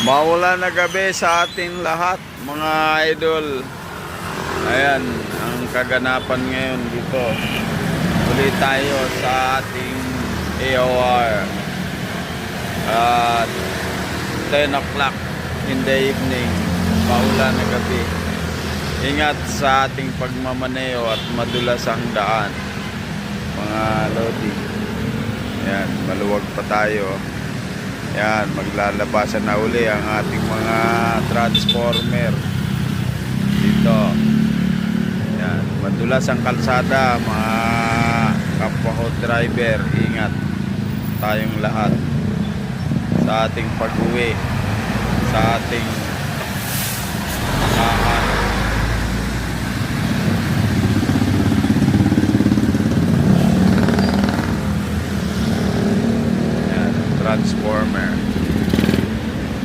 Maulan na gabi sa ating lahat, mga idol. Ayan, ang kaganapan ngayon dito. Uli tayo sa ating AOR at 10 o'clock in the evening. Maulan na gabi. Ingat sa ating pagmamaneo at madulas ang daan, mga lodi. Ayan, maluwag pa tayo. Yan, maglalabasan na uli ang ating mga transformer dito. Yan, madulas ang kalsada, mga kapwa driver. Ingat tayong lahat sa ating pag-uwi, sa ating samahan. Transformer,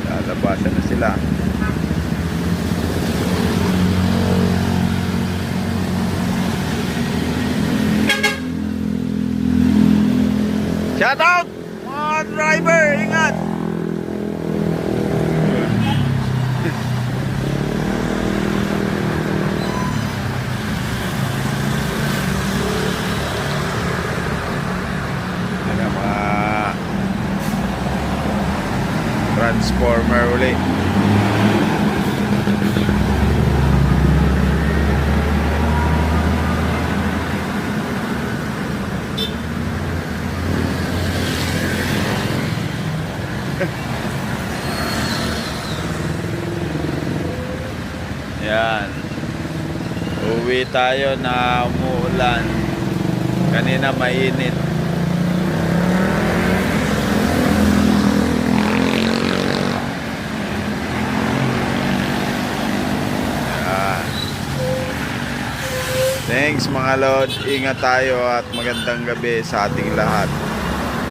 lalabasan na sila. Shout out mga driver, ingat. Ano, mga transformer uli. Yan, uwi tayo na umuulan. Kanina mainit. Thanks mga lord, ingat tayo at magandang gabi sa ating lahat.